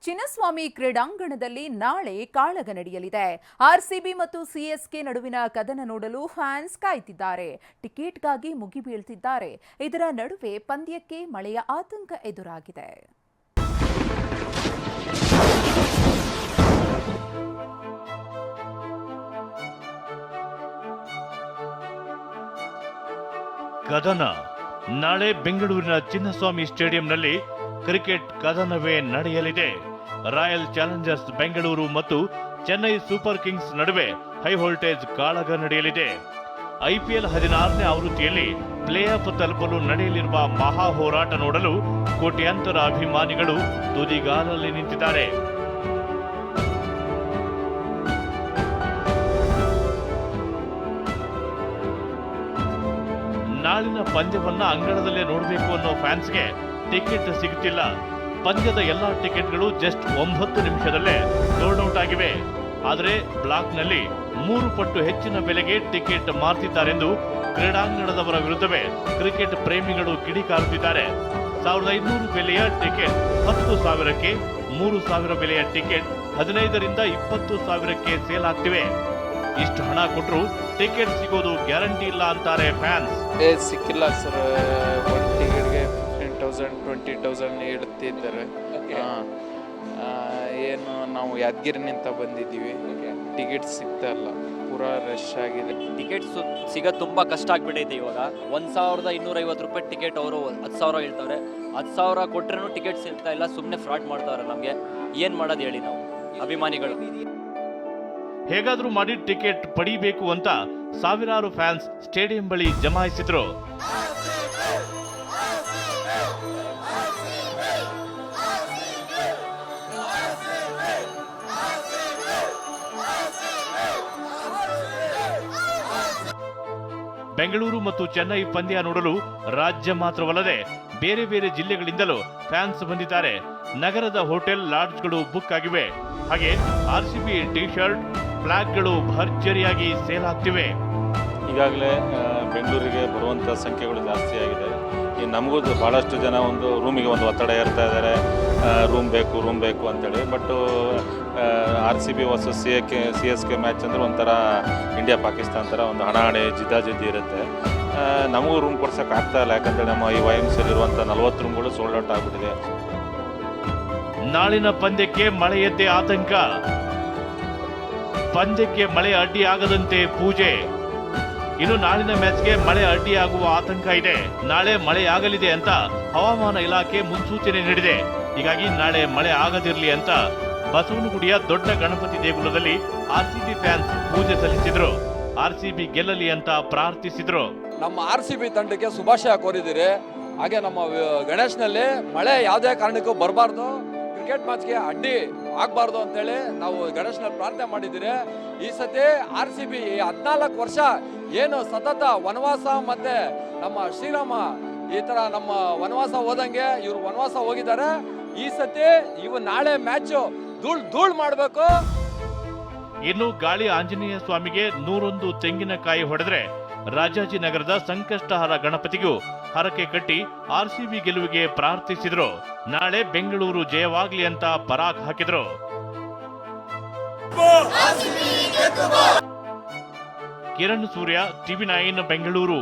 ಚಿನ್ನಸ್ವಾಮಿ ಕ್ರೀಡಾಂಗಣದಲ್ಲಿ ನಾಳೆ ಕಾಳಗ ನಡೆಯಲಿದೆ. ಆರ್ಸಿಬಿ ಮತ್ತು ಸಿಎಸ್ಕೆ ನಡುವಿನ ಕದನ ನೋಡಲು ಫ್ಯಾನ್ಸ್ ಕಾಯ್ತಿದ್ದಾರೆ. ಟಿಕೆಟ್ಗಾಗಿ ಮುಗಿಬೀಳ್ತಿದ್ದಾರೆ. ಇದರ ನಡುವೆ ಪಂದ್ಯಕ್ಕೆ ಮಳೆಯ ಆತಂಕ ಎದುರಾಗಿದೆ. ಕದನ ನಾಳೆ ಬೆಂಗಳೂರಿನ ಚಿನ್ನಸ್ವಾಮಿ ಸ್ಟೇಡಿಯಂನಲ್ಲಿ ಕ್ರಿಕೆಟ್ ಕದನವೇ ನಡೆಯಲಿದೆ. ರಾಯಲ್ ಚಾಲೆಂಜರ್ಸ್ ಬೆಂಗಳೂರು ಮತ್ತು ಚೆನ್ನೈ ಸೂಪರ್ ಕಿಂಗ್ಸ್ ನಡುವೆ ಹೈ ವೋಲ್ಟೇಜ್ ಕಾಳಗ ನಡೆಯಲಿದೆ. ಐಪಿಎಲ್ 16ನೇ ಆವೃತ್ತಿಯಲ್ಲಿ ಪ್ಲೇ ಆಫ್ ತಲುಪಲು ನಡೆಯಲಿರುವ ಮಹಾ ಹೋರಾಟ ನೋಡಲು ಕೋಟ್ಯಾಂತರ ಅಭಿಮಾನಿಗಳು ತುದಿಗಾಲಲ್ಲಿ ನಿಂತಿದ್ದಾರೆ. ನಾಳಿನ ಪಂದ್ಯವನ್ನ ಅಂಗಳದಲ್ಲೇ ನೋಡಬೇಕು ಅನ್ನೋ ಫ್ಯಾನ್ಸ್ಗೆ ಟಿಕೆಟ್ ಸಿಗುತ್ತಿಲ್ಲ. ಪಂದ್ಯದ ಎಲ್ಲಾ ಟಿಕೆಟ್ಗಳು ಜಸ್ಟ್ 9 ನಿಮಿಷದಲ್ಲೇ ಸೋಲ್ಡ್ ಔಟ್ ಆಗಿವೆ. ಆದರೆ ಬ್ಲಾಕ್ನಲ್ಲಿ 3 ಪಟ್ಟು ಹೆಚ್ಚಿನ ಬೆಲೆಗೆ ಟಿಕೆಟ್ ಮಾರ್ತಿದ್ದಾರೆಂದು ಕ್ರೀಡಾಂಗಣದವರ ವಿರುದ್ಧವೇ ಕ್ರಿಕೆಟ್ ಪ್ರೇಮಿಗಳು ಕಿಡಿಕಾರುತ್ತಿದ್ದಾರೆ. 1500 ಬೆಲೆಯ ಟಿಕೆಟ್ 10,000ಕ್ಕೆ, 3,000 ಬೆಲೆಯ ಟಿಕೆಟ್ 15ರಿಂದ 20,000ಕ್ಕೆ ಸೇಲ್ ಆಗ್ತಿವೆ. ಇಷ್ಟು ಹಣ ಕೊಟ್ಟರು ಟಿಕೆಟ್ ಸಿಗೋದು ಗ್ಯಾರಂಟಿ ಇಲ್ಲ ಅಂತಾರೆ ಫ್ಯಾನ್ಸ್. ಸಿಕ್ಕಿಲ್ಲ ಸರ್, ಒಂದು ಟಿಕೆಟ್ಗೆ 15,000 20,000 ಹೇಳ್ತಿದ್ದಾರೆ. ಏನು ನಾವು ಯಾದಗಿರಿನಿಂದ ಬಂದಿದ್ದೀವಿ, ಟಿಕೆಟ್ ಸಿಗ್ತಾ ಇಲ್ಲ, ಪೂರಾ ರಶ್ ಆಗಿದೆ. ಟಿಕೆಟ್ ಸಿಗೋದು ತುಂಬ ಕಷ್ಟ ಆಗ್ಬಿಟ್ಟೈತೆ. ಇವಾಗ 1,250 ರೂಪಾಯಿ ಟಿಕೆಟ್ ಅವರು 10,000 ಹೇಳ್ತಾರೆ. 10,000 ಕೊಟ್ರೂ ಟಿಕೆಟ್ ಸಿಗ್ತಾ ಇಲ್ಲ, ಸುಮ್ಮನೆ ಫ್ರಾಡ್ ಮಾಡ್ತಾವ್ರೆ. ನಮಗೆ ಏನು ಮಾಡೋದು ಹೇಳಿ ನಾವು ಅಭಿಮಾನಿಗಳು? ಹೇಗಾದ್ರೂ ಮಾಡಿ ಟಿಕೆಟ್ ಪಡಿಬೇಕು ಅಂತ ಸಾವಿರಾರು ಫ್ಯಾನ್ಸ್ ಸ್ಟೇಡಿಯಂ ಬಳಿ ಜಮಾಯಿಸಿದ್ರು. ಬೆಂಗಳೂರು ಮತ್ತು ಚೆನ್ನೈ ಪಂದ್ಯ ನೋಡಲು ರಾಜ್ಯ ಮಾತ್ರವಲ್ಲದೆ ಬೇರೆ ಬೇರೆ ಜಿಲ್ಲೆಗಳಿಂದಲೂ ಫ್ಯಾನ್ಸ್ ಬಂದಿದ್ದಾರೆ. ನಗರದ ಹೋಟೆಲ್ ಲಾಡ್ಜ್ಗಳು ಬುಕ್ ಆಗಿವೆ. ಹಾಗೆ ಆರ್ಸಿಬಿ ಟಿ ಶರ್ಟ್, ಫ್ಲಾಗ್ಗಳು ಭರ್ಜರಿಯಾಗಿ ಸೇಲ್ ಆಗ್ತಿವೆ. ಈಗಾಗಲೇ ಬೆಂಗಳೂರಿಗೆ ಬರುವಂಥ ಸಂಖ್ಯೆಗಳು ಜಾಸ್ತಿ ಆಗಿದೆ. ಈ ನಮಗೂ ಭಾಳಷ್ಟು ಜನ ಒಂದು ರೂಮಿಗೆ ಒಂದು ಒತ್ತಡ ಇರ್ತಾ ಇದ್ದಾರೆ, ರೂಮ್ ಬೇಕು ಅಂತೇಳಿ. But RCB versus CSK match ಅಂದರೆ ಒಂಥರ ಇಂಡಿಯಾ ಪಾಕಿಸ್ತಾನ ಥರ ಒಂದು ಹಣಾಹಣಿ ಜಿದ್ದಾಜಿದ್ದಿ ಇರುತ್ತೆ. ನಮಗೂ ರೂಮ್ ಕೊಡ್ಸೋಕೆ ಆಗ್ತಾ ಇಲ್ಲ, ಯಾಕಂದರೆ ನಮ್ಮ ಈ YMCಯಲ್ಲಿರುವಂಥ 40 ರೂಮ್ಗಳು ಸೋಲ್ಡ್ ಔಟ್ ಆಗಿಬಿಟ್ಟಿದೆ. ನಾಳಿನ ಪಂದ್ಯಕ್ಕೆ ಮಳೆಯದ್ದೇ ಆತಂಕ. ಪಂದ್ಯಕ್ಕೆ ಮಳೆ ಅಡ್ಡಿ ಆಗದಂತೆ ಪೂಜೆ. ಇನ್ನು ನಾಳಿನ ಮ್ಯಾಚ್ಗೆ ಮಳೆ ಅಡ್ಡಿಯಾಗುವ ಆತಂಕ ಇದೆ. ನಾಳೆ ಮಳೆಯಾಗಲಿದೆ ಅಂತ ಹವಾಮಾನ ಇಲಾಖೆ ಮುನ್ಸೂಚನೆ ನೀಡಿದೆ. ಹೀಗಾಗಿ ನಾಳೆ ಮಳೆ ಆಗದಿರಲಿ ಅಂತ ಬಸವನಗುಡಿಯ ದೊಡ್ಡ ಗಣಪತಿ ದೇಗುಲದಲ್ಲಿ RCB ಫ್ಯಾನ್ಸ್ ಪೂಜೆ ಸಲ್ಲಿಸಿದ್ರು. RCB ಗೆಲ್ಲಲಿ ಅಂತ ಪ್ರಾರ್ಥಿಸಿದ್ರು. ನಮ್ಮ RCB ತಂಡಕ್ಕೆ ಶುಭಾಶಯ ಕೋರಿದಿರಿ. ಹಾಗೆ ನಮ್ಮ ಗಣೇಶ್ನಲ್ಲಿ ಮಳೆ ಯಾವುದೇ ಕಾರಣಕ್ಕೂ ಬರಬಾರ್ದು, ಕ್ರಿಕೆಟ್ ಮ್ಯಾಚ್ಗೆ ಅಡ್ಡಿ ಆಗಬಾರ್ದು ಅಂತೇಳಿ ನಾವು ಗಣೇಶ್ನಲ್ಲಿ ಪ್ರಾರ್ಥನೆ ಮಾಡಿದ್ದೀರಿ. ಈ ಸತಿ RCB 14 ವರ್ಷ ಏನು ಸತತ ವನವಾಸ ಮತ್ತೆ ನಮ್ಮ ಶ್ರೀರಾಮ ಈ ಥರ ನಮ್ಮ ವನವಾಸ ಹೋದಂಗೆ ಇವರು ವನವಾಸ ಹೋಗಿದ್ದಾರೆ. ಈ ಸತಿ ನಾಳೆ ಮ್ಯಾಚು ಧೂಳ್ ಮಾಡಬೇಕು. ಇನ್ನು ಗಾಳಿ ಆಂಜನೇಯ ಸ್ವಾಮಿಗೆ 101 ತೆಂಗಿನಕಾಯಿ ಹೊಡೆದ್ರೆ ರಾಜಾಜಿನಗರದ ಸಂಕಷ್ಟಹರ ಗಣಪತಿಗೂ ಹರಕೆ ಕಟ್ಟಿ RCB ಗೆಲುವಿಗೆ ಪ್ರಾರ್ಥಿಸಿದ್ರು. ನಾಳೆ ಬೆಂಗಳೂರು ಜಯವಾಗ್ಲಿ ಅಂತ ಪರಾಕ್ ಹಾಕಿದ್ರು. ಕಿರಣ್ ಸೂರ್ಯ, TV9 ಬೆಂಗಳೂರು.